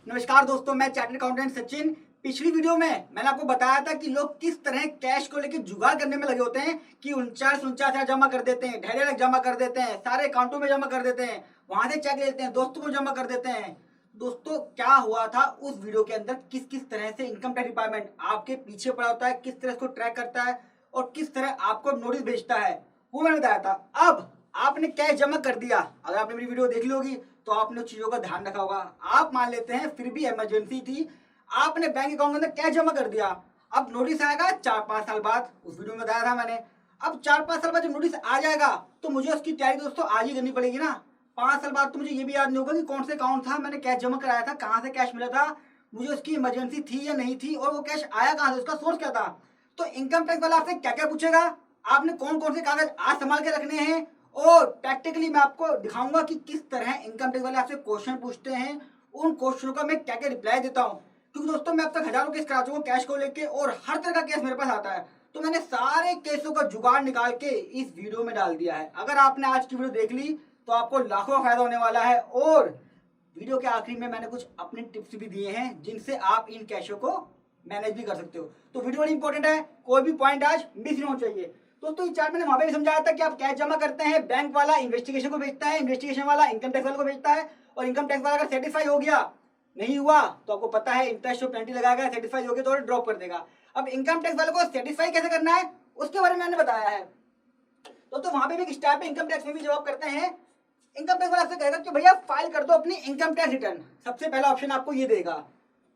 नमस्कार दोस्तों, मैं चार्टर्ड अकाउंटेंट सचिन। पिछली वीडियो में मैंने आपको बताया था कि लोग किस तरह कैश को लेकर जुगाड़ करने में लगे होते हैं कि 49,000 जमा कर देते हैं, 2.5 लाख जमा कर देते हैं, सारे अकाउंटों में जमा कर देते हैं, वहां से चेक लेते हैं, दोस्तों को जमा कर देते हैं। दोस्तों, क्या हुआ था उस वीडियो के अंदर, किस किस तरह से इनकम टैक्स डिपार्टमेंट आपके पीछे पड़ा होता है, किस तरह इसको ट्रैक करता है और किस तरह आपको नोटिस भेजता है, वो मैंने बताया था। अब आपने कैश जमा कर दिया, अगर आपने मेरी वीडियो देख ली होगी तो आपने उन चीजों का ध्यान रखा होगा। आप मान लेते हैं फिर भी इमरजेंसी थी, आपने बैंक अकाउंट के अंदर कैश जमा कर दिया। अब नोटिस आएगा 4-5 साल बाद, उस वीडियो में बताया था मैंने। अब 4-5 साल बाद जब नोटिस आ जाएगा तो मुझे उसकी तैयारी दोस्तों आज ही करनी पड़ेगी ना। 5 साल बाद तो मुझे ये भी याद नहीं होगा कि कौन से अकाउंट था, मैंने कैश जमा कराया था, कहाँ से कैश मिला था, मुझे उसकी इमरजेंसी थी या नहीं थी, और वो कैश आया कहाँ से, उसका सोर्स क्या था। तो इनकम टैक्स वाला आपसे क्या क्या पूछेगा, आपने कौन कौन से कागज आज संभाल के रखने हैं, और प्रैक्टिकली मैं आपको दिखाऊंगा कि किस तरह इनकम टैक्स वाले आपसे क्वेश्चन पूछते हैं, उन क्वेश्चनों का मैं क्या क्या रिप्लाई देता हूं। क्योंकि दोस्तों मैं अब तक हजारों केस करा चुका हूं कैश को लेके, और हर तरह का केस मेरे पास आता है, तो मैंने सारे केसों का जुगाड़ निकाल के इस वीडियो में डाल दिया है। अगर आपने आज की वीडियो देख ली तो आपको लाखों फायदा होने वाला है, और वीडियो के आखिरी में मैंने कुछ अपने टिप्स भी दिए हैं जिनसे आप इन कैशों को मैनेज भी कर सकते हो। तो वीडियो बड़ी इंपॉर्टेंट है, कोई भी पॉइंट आज मिस नहीं होना चाहिए। दोस्तों, इस चार्ट मैंने वहां पे भी समझाया था कि आप कैश जमा करते हैं, बैंक वाला इन्वेस्टिगेशन को भेजता है, इन्वेस्टिगेशन वाला इनकम टैक्स वाले को भेजता है, और इनकम टैक्स वाला अगर सेटिस्फाई हो गया, नहीं हुआ तो आपको पता है इंटरेस्ट और पेनल्टी लगाएगा, सेटिस्फाई हो गया तो ड्रॉप कर देगा। अब इनकम टैक्स वाले को सेटिस्फाई कैसे करना है उसके बारे में मैंने बताया है। दोस्तों वहां पे भी एक स्टेप है, इनकम टैक्स में भी जवाब करते हैं। इनकम टैक्स वाला आपसे कहेगा कि भैया फाइल कर दो अपनी इनकम टैक्स रिटर्न। सबसे पहला ऑप्शन आपको ये देगा,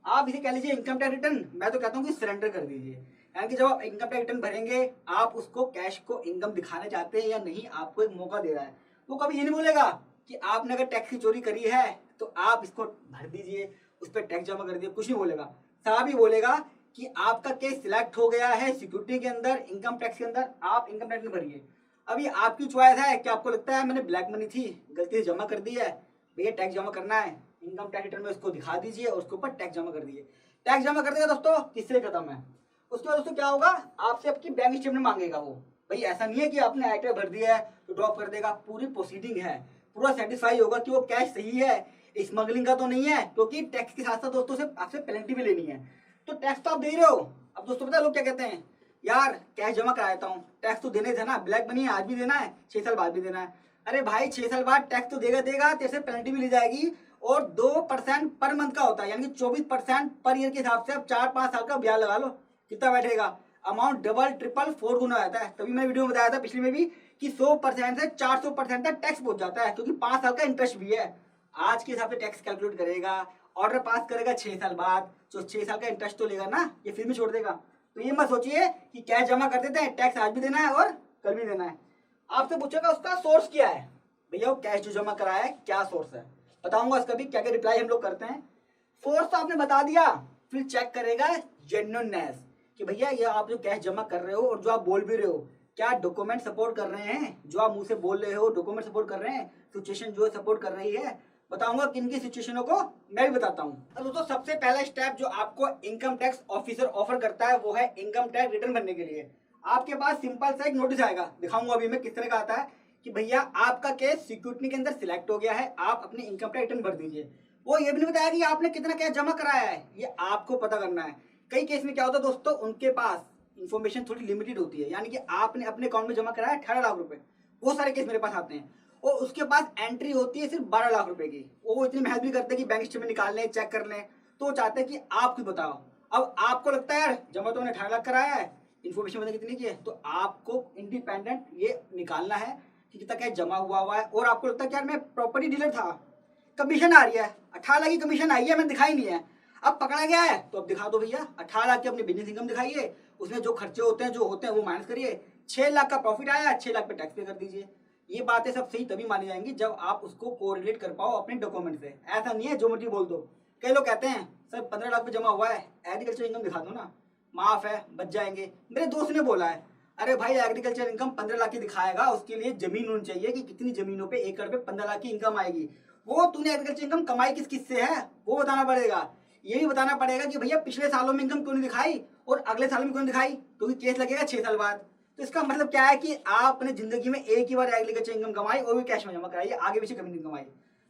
आप इसे कह लीजिए इनकम टैक्स रिटर्न, मैं तो कहता हूँ कि सरेंडर कर दीजिए। यानी कि जब आप इनकम टैक्स रिटर्न भरेंगे, आप उसको कैश को इनकम दिखाना चाहते हैं या नहीं, आपको एक मौका दे रहा है। वो कभी ये नहीं बोलेगा कि आपने अगर टैक्स की चोरी करी है तो आप इसको भर दीजिए, उस पर टैक्स जमा कर दीजिए, कुछ नहीं बोलेगा। साहब ही बोलेगा कि आपका केस सिलेक्ट हो गया है सिक्योरिटी के अंदर, इनकम टैक्स के अंदर, आप इनकम टैक्स भरिए। अभी आपकी चॉइस है कि आपको लगता है मैंने ब्लैक मनी थी गलती से जमा कर दी है, भैया टैक्स जमा करना है, इनकम टैक्स रिटर्न में उसको दिखा दीजिए और उसके ऊपर टैक्स जमा कर दीजिए। टैक्स जमा कर देगा दोस्तों, किससे खत्म है। उसके बाद दोस्तों क्या होगा, आपसे आपकी बैंक स्टेटमेंट मांगेगा वो। भाई ऐसा नहीं है कि आपने आइटम भर दिया है तो ड्रॉप कर देगा, पूरी प्रोसीडिंग है, पूरा सेटिस्फाई होगा कि वो कैश सही है, स्मगलिंग का तो नहीं है, क्योंकि टैक्स के साथ साथ दोस्तों से आपसे पेनल्टी भी लेनी है। तो टैक्स तो आप दे रहे हो। अब दोस्तों पता है लोग क्या कहते हैं, यार कैश जमा कराता हूँ, टैक्स तो देने थे ना, ब्लैक मनी आज भी देना है, 6 साल बाद भी देना है। अरे भाई 6 साल बाद टैक्स तो देगा देगा, तेरे से पेनल्टी भी ली जाएगी, और 2% पर मंथ का होता है, यानी कि 24% पर ईयर के हिसाब से आप 4-5 साल का ब्याज लगा लो, कितना बैठेगा, अमाउंट डबल ट्रिपल 4 गुना आता है। तभी मैंने वीडियो में बताया था पिछले में भी कि 100% से 400% तक टैक्स पहुंच जाता है, क्योंकि 5 साल का इंटरेस्ट भी है। आज के हिसाब से टैक्स कैलकुलेट करेगा, ऑर्डर पास करेगा 6 साल बाद, तो 6 साल का इंटरेस्ट तो लेगा ना, ये फिर भी छोड़ देगा। तो ये मत सोचिए कि कैश जमा कर देते हैं, टैक्स आज भी देना है और कल भी देना है। आपसे पूछेगा उसका सोर्स क्या है, भैया वो कैश जो जमा कराया है क्या सोर्स है, बताऊंगा उसका भी क्या क्या रिप्लाई हम लोग करते हैं। सोर्स तो आपने बता दिया, फिर चेक करेगा जेन्युइननेस कि भैया ये आप जो कैश जमा कर रहे हो और जो आप बोल भी रहे हो, क्या डॉक्यूमेंट सपोर्ट कर रहे हैं, जो आप मुंह से बोल रहे हो डॉक्यूमेंट सपोर्ट कर रहे हैं, सिचुएशन जो सपोर्ट कर रही है। बताऊंगा किन की सिचुएशनों को मैं भी बताता हूँ। तो दोस्तों सबसे पहला स्टेप जो आपको इनकम टैक्स ऑफिसर ऑफर करता है वो है इनकम टैक्स रिटर्न भरने के लिए। आपके पास सिंपल सा एक नोटिस आएगा, दिखाऊंगा अभी मैं किस तरह का आता है, कि भैया आपका केस सिक्योरिटी के अंदर सिलेक्ट हो गया है, आप अपनी इनकम टैक्स रिटर्न भर दीजिए। वो ये भी नहीं बताया कि आपने कितना कैश जमा कराया है, ये आपको पता करना है। कई केस में क्या होता है दोस्तों, उनके पास इंफॉर्मेशन थोड़ी लिमिटेड होती है, यानी कि आपने अपने अकाउंट में जमा कराया 18 लाख रुपए, वो सारे केस मेरे पास आते हैं, और उसके पास एंट्री होती है सिर्फ 12 लाख रुपए की। वो इतनी मेहनत भी करते हैं कि बैंक स्टेटमेंट निकाल लें, चेक कर लें, तो वो चाहते हैं कि आप कुछ बताओ। अब आपको लगता है यार जमा तो मैंने 18 लाख कराया है, इन्फॉर्मेशन मैंने कितनी की है, तो आपको इंडिपेंडेंट ये निकालना है कि कितना क्या जमा हुआ है। और आपको लगता है कि यार मैं प्रॉपर्टी डीलर था, कमीशन आ रही है, 18 लाख की कमीशन आई है, मैंने दिखाई नहीं है, अब पकड़ा गया है तो अब दिखा दो भैया। 18 लाख की अपनी बिजनेस इनकम दिखाइए, उसमें जो खर्चे होते हैं जो होते हैं वो माइनस करिए, 6 लाख का प्रॉफिट आया, 6 लाख पे टैक्स पे कर दीजिए। ये बातें सब सही तभी मानी जाएंगी जब आप उसको कोरिलेट कर पाओ अपने डॉक्यूमेंट से। ऐसा नहीं है जो मर्जी बोल दो। कई लोग कहते हैं सर 15 लाख पे जमा हुआ है, एग्रीकल्चर इनकम दिखा दो ना, माफ है बच जाएंगे। मेरे दोस्त ने बोला है, अरे भाई एग्रीकल्चर इनकम 15 लाख की दिखाएगा, उसके लिए जमीन होनी चाहिए कि कितनी जमीनों पे एकड़ पे 15 लाख की इनकम आएगी। वो तूने एग्रीकल्चर इनकम कमाई किस किस से है वो बताना पड़ेगा। ये भी बताना पड़ेगा कि भैया पिछले सालों में इनकम क्यों नहीं दिखाई और अगले साल में क्यों नहीं दिखाई, क्योंकि केस लगेगा 6 साल बाद। तो इसका मतलब क्या है कि आपने जिंदगी में एक ही बार एग्रीकल्चर इनकम कमाई और भी कैश में जमा कराई, आगे पीछे कभी नहीं कमाई।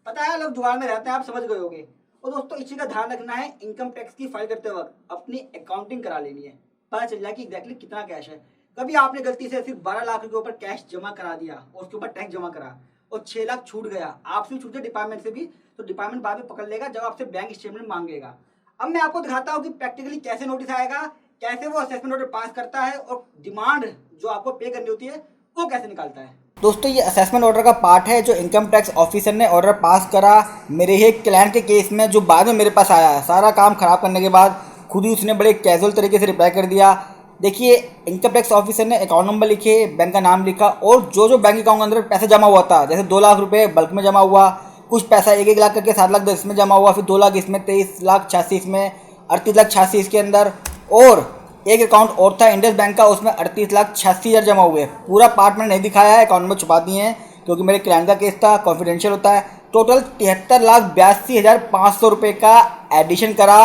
पता है लोग जुगाड़ में रहते हैं, आप समझ गए होगे। तो दोस्तों इसी का ध्यान रखना है, इनकम टैक्स की फाइल करते वक्त अपनी अकाउंटिंग करा लेनी है, पता चल जाए कि एग्जैक्टली कितना कैश है। कभी आपने गलती से सिर्फ 12 लाख के ऊपर कैश जमा करा दिया और उसके ऊपर टैक्स जमा करा और 6 लाख छूट गया, आपसे भी छूट गया, डिपार्टमेंट से भी, तो डिपार्टमेंट बाद में पकड़ लेगा जब आपसे बैंक स्टेटमेंट मांगेगा। अब मैं आपको दिखाता हूँ कि प्रैक्टिकली कैसे नोटिस आएगा, कैसे वो असेसमेंट ऑर्डर पास करता है और डिमांड जो आपको पे करनी होती है वो कैसे निकालता है। दोस्तों ये असेसमेंट ऑर्डर का पार्ट है जो इनकम टैक्स ऑफिसर ने ऑर्डर पास करा मेरे ही क्लाइंट के केस में, जो बाद में मेरे पास आया। सारा काम खराब करने के बाद खुद ही उसने बड़े कैजुअल तरीके से रिप्लाई कर दिया। देखिए इनकम टैक्स ऑफिसर ने अकाउंट नंबर लिखे, बैंक का नाम लिखा और जो जो बैंक अकाउंट के अंदर पैसा जमा हुआ था, जैसे 2 लाख रुपए बल्क में जमा हुआ, कुछ पैसा 1-1 लाख करके 7 लाख 10 में जमा हुआ, फिर 2 लाख इसमें, 23 लाख 86 इसमें, 38 लाख 86 इसके अंदर, और एक अकाउंट और था इंडस बैंक का, उसमें 38 लाख 86 हज़ार जमा हुए। पूरा पार्ट मैंने नहीं दिखाया है, अकाउंट में छुपा दिए हैं क्योंकि मेरे क्लाइंट का केस था, कॉन्फिडेंशियल होता है। टोटल 73 लाख 82 हज़ार 500 रुपये का एडिशन करा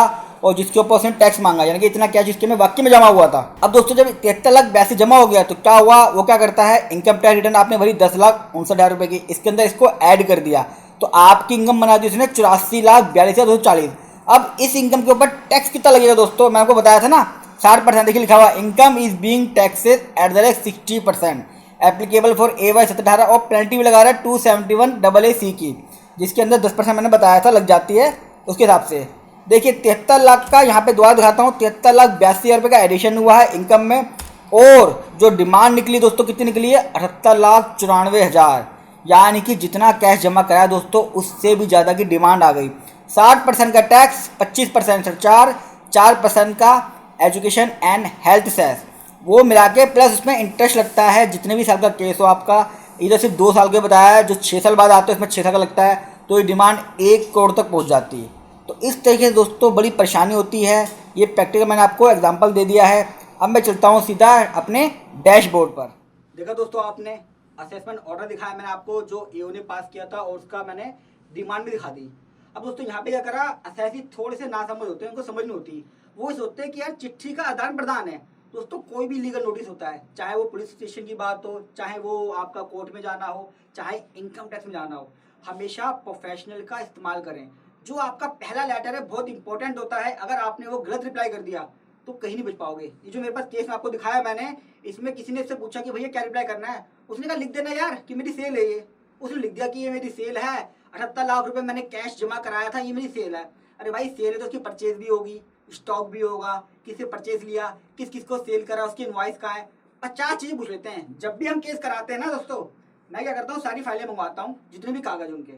और जिसके ऊपर उसने टैक्स मांगा, यानी कि इतना कैश जिसके में वाकई में जमा हुआ था। अब दोस्तों जब 73 लाख 82 जमा हो गया तो क्या हुआ, वो क्या करता है, इनकम टैक्स रिटर्न आपने भरी 10 लाख 59 हज़ार रुपये की, इसके अंदर इसको ऐड कर दिया तो आपकी इनकम बना दी उसने 84 लाख 42 हज़ार 240। अब इस इनकम के ऊपर टैक्स कितना लगेगा दोस्तों, मैं आपको बताया था ना 60%। देखिए लिखा हुआ income is being taxes at the rate 60% applicable for AY 1718 और पेनल्टी भी लगा रहा है 271 AAC की, जिसके अंदर 10% मैंने बताया था लग जाती है उसके हिसाब से। देखिए 73 लाख का यहाँ पे दोबारा दिखाता हूँ, 73 लाख 82 हज़ार रुपये का एडिशन हुआ है इनकम में, और जो डिमांड निकली दोस्तों कितनी निकली है, 78 लाख 94 हज़ार, यानी कि जितना कैश जमा कराया दोस्तों उससे भी ज़्यादा की डिमांड आ गई। 60% का टैक्स, 25% सरचार्ज, 4% का एजुकेशन एंड हेल्थ सेस, वो मिला के प्लस उसमें इंटरेस्ट लगता है जितने भी साल का केस हो आपका। इधर सिर्फ 2 साल के बताया है, जो 6 साल बाद आते हैं उसमें 6 साल का लगता है, तो ये डिमांड 1 करोड़ तक पहुंच जाती है। तो इस तरीके से दोस्तों बड़ी परेशानी होती है। ये प्रैक्टिकल मैंने आपको एग्जांपल दे दिया है। अब मैं चलता हूँ सीधा अपने डैशबोर्ड पर। देखा दोस्तों आपने असेसमेंट ऑर्डर दिखाया मैंने आपको जो AO ने पास किया था और उसका मैंने डिमांड भी दिखा दी। अब दोस्तों यहाँ पे क्या करा, असेसी थोड़े से नासमझ होते हैं, उनको समझ नहीं होती, वो सोचते हैं कि यार चिट्ठी का आदान प्रदान है। दोस्तों कोई भी लीगल नोटिस होता है, चाहे वो पुलिस स्टेशन की बात हो, चाहे वो आपका कोर्ट में जाना हो, चाहे इनकम टैक्स में जाना हो, हमेशा प्रोफेशनल का इस्तेमाल करें। जो आपका पहला लेटर है बहुत इंपॉर्टेंट होता है, अगर आपने वो गलत रिप्लाई कर दिया तो कहीं नहीं बच पाओगे। ये जो मेरे पास केस में आपको दिखाया मैंने, इसमें किसी ने इससे पूछा कि भैया क्या रिप्लाई करना है, उसने कहा लिख देना यार कि मेरी सेल है ये। उसने लिख दिया कि ये मेरी सेल है, 78 लाख रुपए मैंने कैश जमा कराया था, ये मेरी सेल है। अरे भाई सेल है तो उसकी परचेज भी होगी, स्टॉक भी होगा, किससे परचेज लिया, किस किस को सेल करा, उसकी इनवॉइस कहाँ है, 50 चीजें पूछ लेते हैं। जब भी हम केस कराते हैं ना दोस्तों, मैं क्या करता हूँ, सारी फाइलें मंगवाता हूँ जितने भी कागज उनके,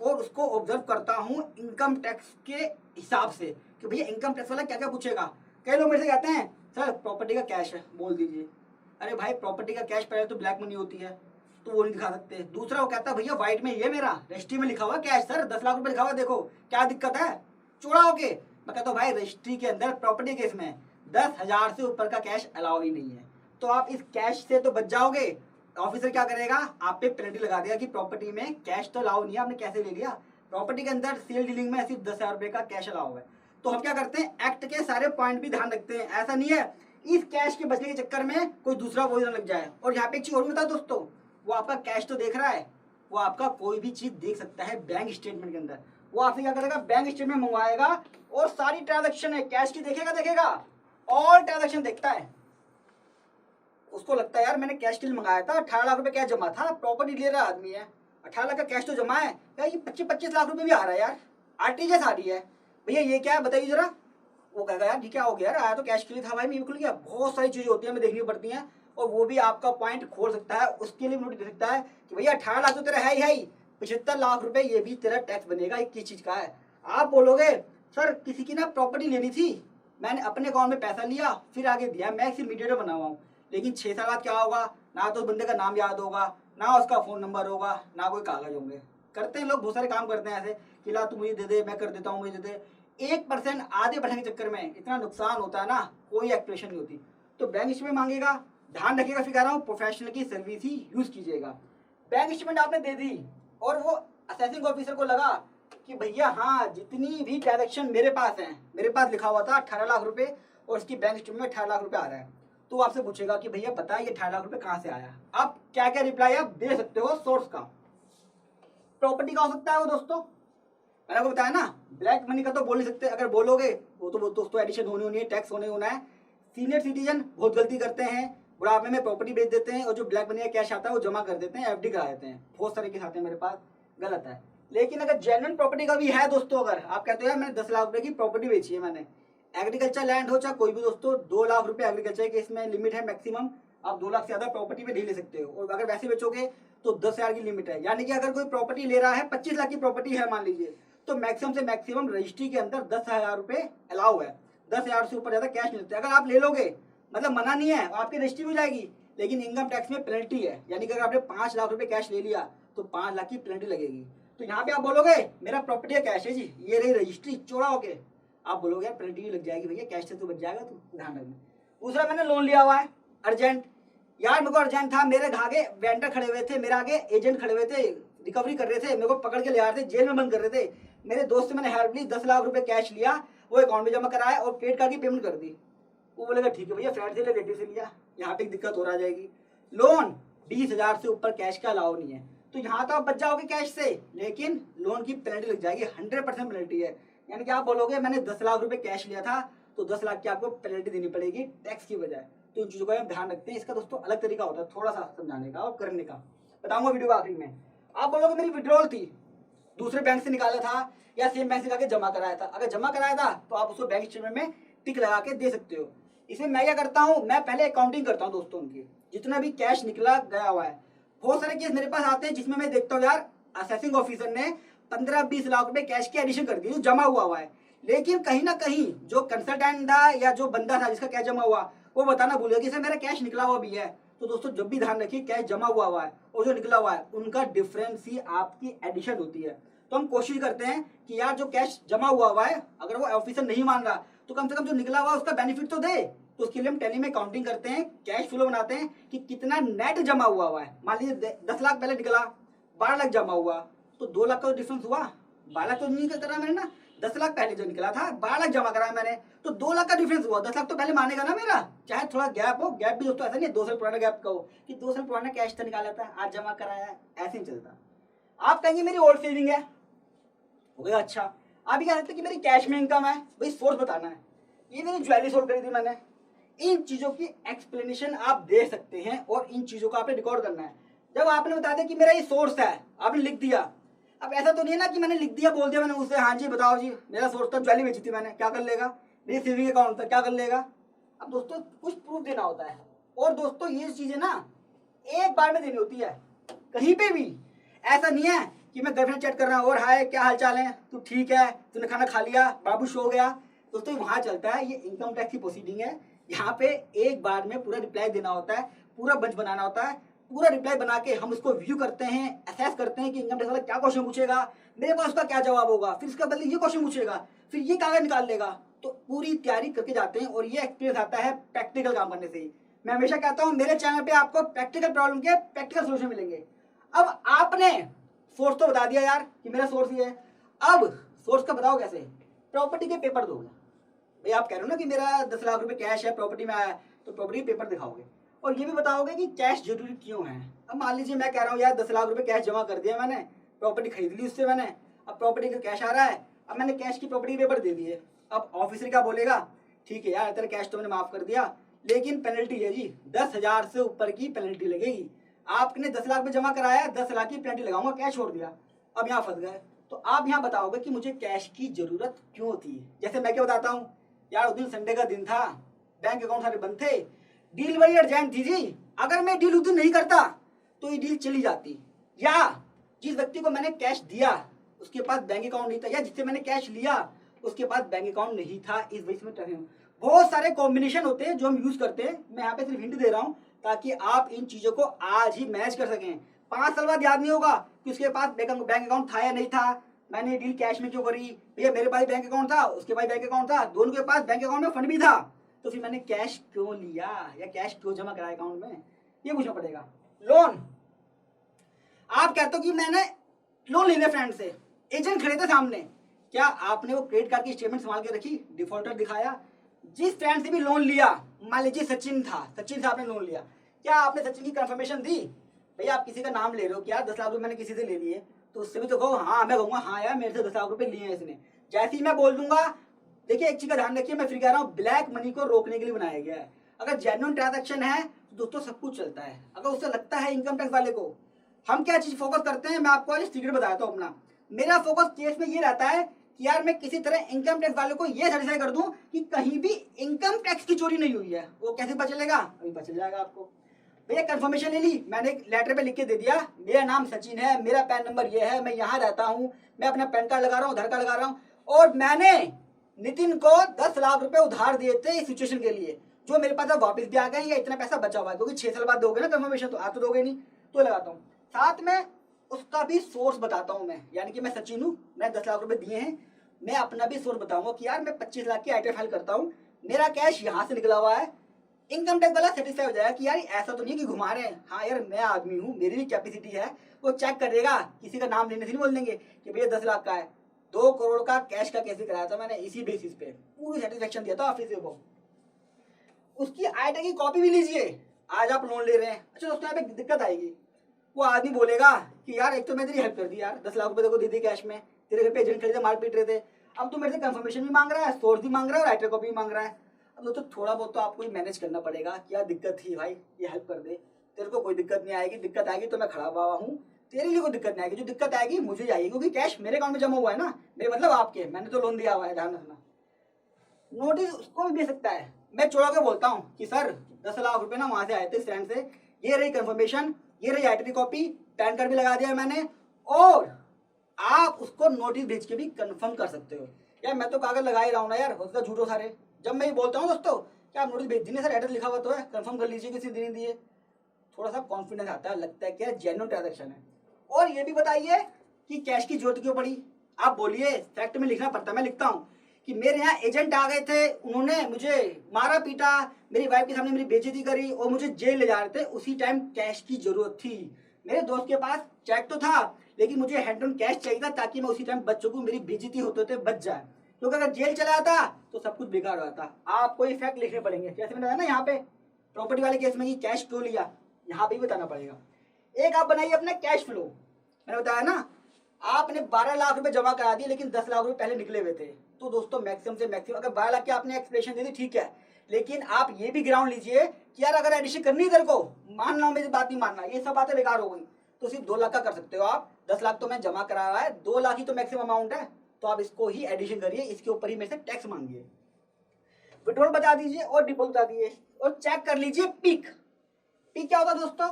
और उसको ऑब्जर्व करता हूँ इनकम टैक्स के हिसाब से कि भैया इनकम टैक्स वाला क्या क्या पूछेगा। कई लोग मेरे से कहते हैं सर प्रॉपर्टी का कैश है बोल दीजिए। अरे भाई प्रॉपर्टी का कैश पहले तो ब्लैक मनी होती है तो वो नहीं दिखा सकते। दूसरा वो कहता है भैया व्हाइट में ये मेरा रजिस्ट्री में लिखा हुआ कैश सर 10 लाख रुपए लिखा हुआ, देखो क्या दिक्कत है, चोड़ा हो के। मैं कहता हूँ भाई रजिस्ट्री के अंदर प्रॉपर्टी केस में 10,000 से ऊपर का कैश अलाउ ही नहीं है, तो आप इस कैश से तो बच जाओगे। ऑफिसर क्या करेगा, आप पे पेनल्टी लगा देगा कि प्रॉपर्टी में कैश तो अलाउ नहीं है, आपने कैसे ले लिया। प्रॉपर्टी के अंदर सेल डीलिंग में सिर्फ 10,000 रुपए का कैश अलाउ है। तो हम क्या करते हैं, एक्ट के सारे पॉइंट भी ध्यान रखते हैं। ऐसा नहीं है इस कैश के बचने के चक्कर में कोई दूसरा कोई ना लग जाए। और यहाँ पे एक चीज और भी बता दोस्तों, वो आपका कैश तो देख रहा है, वो आपका कोई भी चीज देख सकता है बैंक स्टेटमेंट के अंदर। वो आपसे क्या करेगा, बैंक स्टेटमेंट मंगवाएगा और सारी ट्रांजेक्शन है कैश की देखेगा, ऑल ट्रांजेक्शन देखता है। उसको लगता है यार मैंने कैश के लिए मंगाया था, 18 लाख रुपए कैश जमा था, प्रॉपर्टी ले रहा आदमी है, 18 लाख का कैश तो जमा है यार, ये 25-25 लाख रुपए भी आ रहा है यार, RTGS आ रही है, भैया ये क्या है बताइए जरा। वो कहेगा यार ठीक क्या हो गया यार, आया तो कैश के लिए था भाई, मैं बिल्कुल क्या, बहुत सारी चीजें होती है हमें देखनी पड़ती हैं। और वो भी आपका पॉइंट खोल सकता है, उसके लिए नोटिस दे सकता है कि भैया 18 लाख तो तेरा है ही, 75 लाख रुपए ये भी तेरा टैक्स बनेगा, एक किस चीज का है। आप बोलोगे सर किसी की ना प्रॉपर्टी लेनी थी, मैंने अपने अकाउंट में पैसा लिया फिर आगे दिया, मैं सिर्फ मीडिएटर बना हुआ हूँ, लेकिन 6 साल बाद क्या होगा, ना तो बंदे का नाम याद होगा, ना उसका फोन नंबर होगा, ना कोई कागज होंगे। करते हैं लोग, बहुत सारे काम करते हैं ऐसे कि ला तू मुझे दे दे मैं कर देता हूँ, मुझे दे दे। 1% आधे बढ़ने के चक्कर में इतना नुकसान होता है ना, कोई एक्सप्रेशन नहीं होती। तो बैंक स्टेटमेंट मांगेगा, ध्यान रखिएगा, फिर कह रहा हूँ प्रोफेशनल की सर्विस ही यूज कीजिएगा। बैंक स्टेटमेंट आपने दे दी और वो असेसिंग ऑफिसर को लगा कि भैया हाँ जितनी भी ट्रांजेक्शन मेरे पास है, मेरे पास लिखा हुआ था 18 लाख रुपए और उसकी बैंक स्टेटमेंट में 18 लाख रुपए आ रहा है, तो आपसे पूछेगा कि भैया पता है ये 18 लाख रुपए कहाँ से आया। आप क्या क्या रिप्लाई आप दे सकते हो सोर्स का। प्रॉपर्टी का हो सकता है वो दोस्तों, मैंने आपको बताया ना, ब्लैक मनी का तो बोल नहीं सकते, अगर बोलोगे वो तो दोस्तों एडिशन होनी है, टैक्स होना है। सीनियर सिटीजन बहुत गलती करते हैं, बुढ़ापे में प्रॉपर्टी बेच देते हैं और जो ब्लैक मनी का कैश आता है वो जमा कर देते हैं, एफडी करा देते हैं। बहुत सारे केस आते हैं मेरे पास, गलत है। लेकिन अगर जेन्युइन प्रॉपर्टी का भी है दोस्तों, अगर आप कहते हो यार मैंने 10 लाख रुपए की प्रॉपर्टी बेची है, मैंने एग्रीकल्चर लैंड हो चाहे कोई भी दोस्तों, 2 लाख रुपए एग्रीकल्चर के इसमें लिमिट है मैक्सिमम। आप 2 लाख से ज्यादा प्रॉपर्टी पे नहीं ले सकते हो, और अगर वैसे बेचोगे तो 10,000 की लिमिट है। यानी कि अगर कोई प्रॉपर्टी ले रहा है, 25 लाख की प्रॉपर्टी है मान लीजिए, तो मैक्सिमम से मैक्सिमम रजिस्ट्री के अंदर 10,000 रुपए अलाउ है। 10,000 से ऊपर ज्यादा कैश मिलते हैं। अगर आप ले लोगे, मतलब मना नहीं है, आपकी रजिस्ट्री हो जाएगी, लेकिन इनकम टैक्स में पेनल्टी है। यानी कि अगर आपने 5 लाख रुपए कैश ले लिया तो 5 लाख की पेनल्टी लगेगी। तो यहाँ पे आप बोलोगे मेरा प्रॉपर्टी का कैश है जी, ये रही रजिस्ट्री, चौड़ा हो के आप बोलोगे यार पेनल्टी लग जाएगी भैया, कैश से तो बच जाएगा, तो ध्यान रखना। दूसरा, मैंने लोन लिया हुआ है अर्जेंट, यार मेरे को अर्जेंट था, मेरे आगे वेंडर खड़े हुए थे, मेरे आगे एजेंट खड़े हुए थे, रिकवरी कर रहे थे, मेरे को पकड़ के ले आ रहे थे, जेल में बंद कर रहे थे। मेरे दोस्त से मैंने हेल्प ली, 10 लाख रुपए कैश लिया, वो अकाउंट में जमा कराया और क्रेडिट कार्ड की पेमेंट कर दी। वो बोलेगा ठीक है भैया, फ्रेंड से रिलेटिव से लिया, यहाँ पे दिक्कत हो रहा जाएगी। लोन 20,000 से ऊपर कैश का अलाउ नहीं है, तो यहाँ तो आप बच जाओगे कैश से, लेकिन लोन की पेनल्टी लग जाएगी, 100% पेनल्टी है। यानी कि आप बोलोगे मैंने 10 लाख रुपए कैश लिया था, तो 10 लाख की आपको पेनल्टी देनी पड़ेगी टैक्स की बजाय। तो इन चीज़ों का हम ध्यान रखते हैं। इसका दोस्तों अलग तरीका होता है थोड़ा सा समझाने का और करने का, बताऊंगा वीडियो आखिरी में। आप बोलोगे मेरी विड्रॉल थी, दूसरे बैंक से निकाला था या सेम बैंक से जाके जमा कराया था। अगर जमा कराया था तो आप उसको बैंक स्टेटमेंट में टिक लगा के दे सकते हो। इसमें मैं क्या करता हूँ, मैं पहले अकाउंटिंग करता हूँ दोस्तों, उनकी जितना भी कैश निकला गया हुआ है। बहुत सारे केस मेरे पास आते हैं जिसमें मैं देखता हूँ यार असेसिंग ऑफिसर ने 15-20 लाख रुपए कैश की एडिशन कर दी जो जमा हुआ है, लेकिन कहीं ना कहीं जो कंसल्टेंट था या जो बंदा था जिसका कैश जमा हुआ, वो बताना भूल गया कि सर मेरा कैश निकला हुआ भी है। तो दोस्तों जब भी ध्यान रखिए, कैश जमा हुआ है और जो निकला हुआ है उनका डिफरेंस ही आपकी एडिशन होती है। तो हम कोशिश करते हैं कि यार जो कैश जमा हुआ है, अगर वो ऑफिसर नहीं मान रहा तो कम से कम जो निकला हुआ उसका बेनिफिट तो दे। तो उसके लिए हम टैली में काउंटिंग करते हैं, कैश फ्लो बनाते हैं कि कितना नेट जमा हुआ है। मान लीजिए 10 लाख पहले निकला, 12 लाख जमा हुआ, तो 2 लाख का डिफरेंस हुआ। 12 लाख तो नहीं करा मैंने ना, 10 लाख पहले जो निकला था, 12 लाख जमा कराया मैंने, तो 2 लाख का डिफरेंस हुआ। 10 लाख तो पहले मानेगा ना मेरा, चाहे थोड़ा गैप हो। गैप भी दोस्तों ऐसा नहीं है 2 साल पुराना गैप का हो कि 2 साल पुराना कैश था निकाला था आज जमा कराया, ऐसे ही चलता। आप कहेंगे मेरी ओल्ड सेविंग है, हो गया अच्छा। आप क्या कहते हैं कि मेरी कैश में इनकम है, भाई सोर्स बताना है। ये मेरी ज्वेलरी सोल्ड करी थी मैंने, इन चीजों की एक्सप्लेनेशन आप दे सकते हैं और इन चीजों को आपने रिकॉर्ड करना है। जब आपने बता दिया कि मेरा ये सोर्स है, आपने लिख दिया। अब ऐसा तो नहीं है ना कि मैंने लिख दिया, बोल दिया मैंने उससे, हाँ जी बताओ जी मेरा सोर्स था ज्वेलरी बेची थी मैंने, क्या कर लेगा, मेरी सेविंग अकाउंट था, क्या कर लेगा। अब दोस्तों कुछ प्रूफ देना होता है, और दोस्तों ये चीजें ना एक बार में देनी होती है। कहीं पे भी ऐसा नहीं है कि मैं गर्लफ्रेंड चैट कर रहा हूँ और हाय क्या हाल चाल है, तू ठीक है, तूने खाना खा लिया, बाबू सो गया। दोस्तों वहां चलता है, ये इनकम टैक्स की प्रोसीडिंग है। यहाँ पे एक बार में पूरा रिप्लाई देना होता है, पूरा बंच बनाना होता है। पूरा रिप्लाई बना के हम उसको व्यू करते हैं, असेस करते हैं कि इनकम टैक्स वाला क्या क्वेश्चन पूछेगा, मेरे पास उसका क्या जवाब होगा, फिर इसका बदले ये क्वेश्चन पूछेगा, फिर ये कागज निकाल लेगा। तो पूरी तैयारी करके जाते हैं और ये एक्सपीरियंस आता है प्रैक्टिकल काम करने से ही। मैं हमेशा कहता हूँ मेरे चैनल पे आपको प्रैक्टिकल प्रॉब्लम के प्रैक्टिकल सोल्यूशन मिलेंगे। अब आपने सोर्स तो बता दिया यार कि मेरा सोर्स ये है, अब सोर्स का बताओ कैसे, प्रॉपर्टी के पेपर दोगे। भाई आप कह रहे हो ना कि मेरा 10 लाख रुपए कैश है प्रॉपर्टी में आया, तो प्रॉपर्टी पेपर दिखाओगे और ये भी बताओगे कि कैश जरूरी क्यों है। अब मान लीजिए मैं कह रहा हूँ यार 10 लाख रुपए कैश जमा कर दिया मैंने, प्रॉपर्टी खरीद ली उससे मैंने, अब प्रॉपर्टी का कैश आ रहा है, अब मैंने कैश की प्रॉपर्टी पेपर दे दिए। अब ऑफिसर क्या बोलेगा, ठीक है यार तेरा कैश तो मैंने माफ कर दिया, लेकिन पेनल्टी है जी 10,000 से ऊपर की पेनल्टी लगेगी। आपने 10 लाख में जमा कराया, 10 लाख की पेनल्टी लगाऊंगा, कैश छोड़ दिया, अब यहाँ फंस गए। तो आप यहाँ बताओगे कि मुझे कैश की जरूरत क्यों थी। जैसे मैं क्या बताता हूँ यार, उस दिन संडे का दिन था, बैंक अकाउंट सारे बंद थे, डील बड़ी अर्जेंट थी जी, अगर मैं डील उस दिन नहीं करता तो ये डील चली जाती, या जिस व्यक्ति को मैंने कैश दिया उसके पास बैंक अकाउंट नहीं था, या जिससे मैंने कैश लिया उसके पास बैंक अकाउंट नहीं था। इस वजह से मैं बहुत सारे कॉम्बिनेशन होते हैं जो हम यूज करते हैं। मैं यहाँ पे सिर्फ हिंट दे रहा हूँ ताकि आप इन चीजों को आज ही मैच कर सकें। 5 साल बाद याद नहीं होगा कि उसके पास बैंक अकाउंट था या नहीं था, मैंने डील कैश में क्यों करी, भैया मेरे पास बैंक अकाउंट था, उसके पास बैंक अकाउंट था, दोनों के पास बैंक अकाउंट में फंड भी था, तो फिर मैंने कैश क्यों लिया या कैश क्यों जमा कराया अकाउंट में, ये पूछना पड़ेगा। लोन, आप कहते हो कि मैंने लोन लेने फ्रेंड से, एजेंट खड़े थे सामने, क्या आपने वो क्रेडिट कार्ड की स्टेटमेंट संभाल के रखी, डिफॉल्टर दिखाया। जिस फ्रेंड से भी लोन लिया, मान लीजिए सचिन था, सचिन से आपने लोन लिया, क्या आपने सचिन की कंफर्मेशन दी, भैया आप किसी का नाम ले रहे हो क्या, 10 लाख रुपए मैंने किसी से ले लिए, तो उससे भी तो कहो हाँ, मैं कहूँगा हाँ यार मेरे से 10 लाख रुपए लिए हैं इसने। जैसे ही मैं बोल दूंगा, देखिए एक चीज का ध्यान रखिए, मैं फिर कह रहा हूँ ब्लैक मनी को रोकने के लिए बनाया गया है। अगर जेन्युइन ट्रांजैक्शन है तो दोस्तों सब कुछ चलता है। अगर उससे लगता है इनकम टैक्स वाले को, हम क्या चीज फोकस करते हैं, मैं आपको आज सीक्रेट बताता हूँ अपना। मेरा फोकस केस में ये रहता है कि यार मैं किसी तरह इनकम टैक्स वाले को ये सेटिस्फाई कर दूं कि कहीं भी इनकम टैक्स की चोरी नहीं हुई है। वो कैसे पता चलेगा, अभी पता चल जाएगा आपको। भैया कंफर्मेशन ले ली, मैंने एक लेटर पे लिख के दे दिया, मेरा नाम सचिन है, मेरा पैन नंबर ये है, मैं यहाँ रहता हूँ, मैं अपना पैन कार्ड लगा रहा हूँ, आधार कार्ड लगा रहा हूँ, और मैंने नितिन को 10 लाख रुपए उधार दिए थे इस सिचुएशन के लिए, जो मेरे पास अब वापस भी आ गए, या इतना पैसा बचा हुआ है, क्योंकि 6 साल बाद दोगे ना कंफर्मेशन, तो आज तो दोगे नहीं, तो लगाता हूँ। साथ में उसका भी सोर्स बताता हूँ मैं, यानी कि मैं सचिन हूँ, मैंने 10 लाख रुपए दिए हैं, मैं अपना भी सोर्स बताऊंगा कि यार मैं 25 लाख की आईटी फाइल करता हूँ, मेरा कैश यहाँ से निकला हुआ है। इनकम टैक्स वाला सेटिस्फाई हो जाएगा कि यार ऐसा तो नहीं कि घुमा रहे हैं, हाँ यार मैं आदमी हूँ, मेरी भी कैपेसिटी है। वो चेक करेगा, किसी का नाम लेने से नहीं बोल देंगे कि भैया 10 लाख का है, 2 करोड़ का कैश का कैसे कराया था मैंने, इसी बेसिस पे पूरी सेटिस्फेक्शन दिया था ऑफिस को। उसकी आईटी की कॉपी भी लीजिए, आज आप लोन ले रहे हैं। अच्छा दोस्तों, यहाँ पे दिक्कत आएगी, वो आदमी बोलेगा कि यार एक तो मैं तेरी हेल्प कर दी यार, 10 लाख रुपए को दे दी कैश में, तेरे घर पे एजेंट खरीदे मार पीट रहे थे, अब तू मेरे से कंफर्मेशन भी मांग रहा है, सोर्स भी मांग रहा है, और राइटर कॉपी भी मांग रहा है। अब दोस्तों थोड़ा बहुत तो आपको मैनेज करना पड़ेगा कि यार दिक्कत थी भाई, ये हेल्प कर दे, तेरे को कोई दिक्कत नहीं आएगी, दिक्कत आएगी तो मैं खड़ा हुआ हूँ, तेरे लिए कोई दिक्कत नहीं आएगी, जो दिक्कत आएगी मुझे आएगी, क्योंकि कैश मेरे अकाउंट में जमा हुआ है ना, मेरे मतलब आपके, मैंने तो लोन दिया हुआ है, ध्यान रखना। नोटिस उसको भी दे सकता है, मैं चोड़ा के बोलता हूँ कि सर 10 लाख रुपए ना वहां से आए थे स्टैंड से, ये रही कंफर्मेशन, ये रही आईटी कॉपी, पैन कार्ड भी लगा दिया मैंने, और आप उसको नोटिस भेज के भी कंफर्म कर सकते हो। यार मैं तो कागज लगा ही रहा हूँ ना यार, होता झूठो सारे। जब मैं ये बोलता हूँ दोस्तों क्या आप नोटिस भेज दीजिए सर, एड्रेस लिखा हुआ तो है, कंफर्म कर लीजिए किसी दिन दिए, थोड़ा सा कॉन्फिडेंस आता है, लगता है कि यार जेन्युइन ट्रांजैक्शन है। और ये भी बताइए कि कैश की जरूरत क्यों पड़ी, आप बोलिए, फैक्ट में लिखना पड़ता है, मैं लिखता हूँ कि मेरे यहाँ एजेंट आ गए थे, उन्होंने मुझे मारा पीटा, मेरी वाइफ के सामने मेरी बेइज्जती करी और मुझे जेल ले जा रहे थे, उसी टाइम कैश की जरूरत थी। मेरे दोस्त के पास चेक तो था, लेकिन मुझे हैंड ऑन कैश चाहिए था ताकि मैं उसी टाइम बच सकूं, मेरी बेइज्जती होते होते बच जाए, क्योंकि अगर जेल चला जाता तो सब कुछ बेकार हो जाता। आपको ये फैक्ट लिखने पड़ेंगे, जैसे मैंने बताया ना यहाँ पे प्रॉपर्टी वाले केस में कि कैश क्यों लिया, यहाँ पे भी बताना पड़ेगा। एक आप बनाइए अपना कैश फ्लो, मैंने बताया ना आपने 12 लाख रुपए जमा करा दिए, लेकिन 10 लाख रुपए पहले निकले हुए थे, तो दोस्तों मैक्सिमम से मैक्सिमम अगर 12 लाख की आपने एक्सप्रेशन दे दी ठीक है, लेकिन आप ये भी ग्राउंड लीजिए कि यार अगर एडिशन करनी है तेरे को, मान लो मेरी बात नहीं मानना, ये सब बातें बेकार हो गई, तो सिर्फ 2 लाख का कर सकते हो आप। 10 लाख तो मैं जमा कराया है, 2 लाख ही तो मैक्सिमम अमाउंट है, तो आप इसको ही एडिशन करिए, इसके ऊपर ही मेरे से टैक्स मांगिए, विड्रॉल बता दीजिए और डिपॉजिट बता दीजिए, और चेक कर लीजिए पीक। पीक क्या होता है दोस्तों,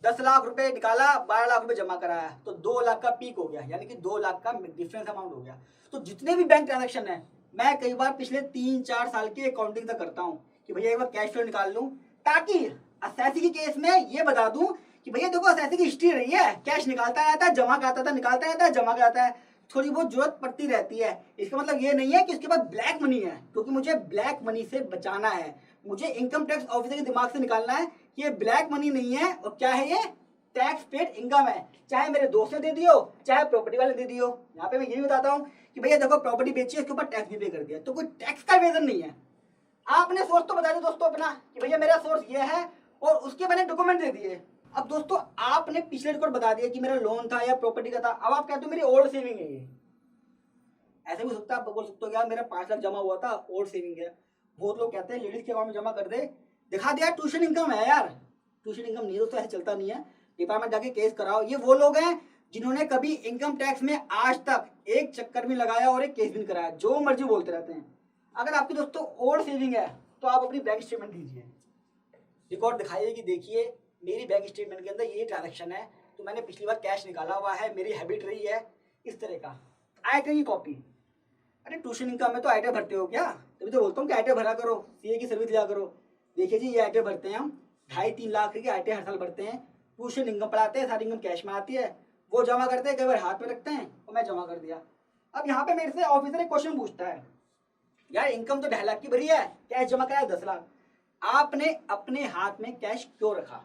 10 लाख रुपए निकाला, 12 लाख रुपए जमा कराया, तो 2 लाख का पीक हो गया, यानी कि 2 लाख का डिफरेंस अमाउंट हो गया। तो जितने भी बैंक ट्रांजैक्शन है, मैं कई बार पिछले 3-4 साल की अकाउंटिंग तक करता हूँ कि भैया एक बार कैश फ्लो निकाल लूँ, ताकि असेसी के केस में ये बता दूं कि भैया देखो असेसी की हिस्ट्री रही है, कैश निकालता रहता है, जमा कराता था, निकालता रहता है, जमा कराता है, थोड़ी बहुत जरूरत पड़ती रहती है। इसका मतलब ये नहीं है कि उसके पास ब्लैक मनी है, क्योंकि मुझे ब्लैक मनी से बचाना है, मुझे इनकम टैक्स ऑफिसर के दिमाग से निकालना है कि ये ब्लैक मनी नहीं है, और क्या है, ये टैक्स पेड इनकम है, चाहे मेरे दोस्त ने दे दियो, चाहे प्रॉपर्टी वाले दे दियो। यहाँ पे मैं ये भी बताता हूँ कि भैया देखो प्रॉपर्टी बेची है, इसके ऊपर टैक्स भी पे कर दिया, तो कोई टैक्स का वेजन नहीं है। आपने सोर्स तो बता दिया दोस्तों अपना कि भैया मेरा सोर्स ये है, और उसके मैंने डॉक्यूमेंट दे दिए। अब दोस्तों आपने पिछले रिकॉर्ड बता दिया कि मेरा लोन था या प्रॉपर्टी का था, अब आप कहते हो मेरी ओल्ड सेविंग है ये, ऐसे भी सकता है, आप बोल सकते हो यार मेरा 5 लाख जमा हुआ था, ओल्ड सेविंग है। बहुत लोग कहते हैं लेडीज के अकाउंट में जमा कर दे, दिखा दिया ट्यूशन इनकम है यार, ट्यूशन इनकम नहीं दोस्तों, ऐसे चलता नहीं है, डिपार्टमेंट जाके केस कराओ। ये वो लोग हैं जिन्होंने कभी इनकम टैक्स में आज तक एक चक्कर भी लगाया और एक केस भी नहीं कराया, जो मर्जी बोलते रहते हैं। अगर आपकी दोस्तों ओल्ड सेविंग है तो आप अपनी बैंक स्टेटमेंट दीजिए, रिकॉर्ड दिखाइए कि देखिए मेरी बैंक स्टेटमेंट के अंदर ये ट्रांजेक्शन है, तो मैंने पिछली बार कैश निकाला हुआ है, मेरी हैबिट रही है इस तरह का। आईटी की कॉपी, अरे ट्यूशन इनकम में तो आईटी भरते हो क्या, तभी तो बोलता हूँ कि आईटी भरा करो, सीए की सर्विस लिया करो। देखिए जी ये आईटी भरते हैं हम, 2.5-3 लाख की आईटी हर साल भरते हैं, ट्यूशन इनकम पढ़ाते हैं, सारी इनकम कैश में आती है, वो जमा करते हैं, कई बार हाथ में रखते हैं, और मैं जमा कर दिया। अब यहाँ पे मेरे से ऑफिसर एक क्वेश्चन पूछता है, यार इनकम तो 2.5 लाख की भरी है, कैश जमा कराया 10 लाख, आपने अपने हाथ में कैश क्यों रखा?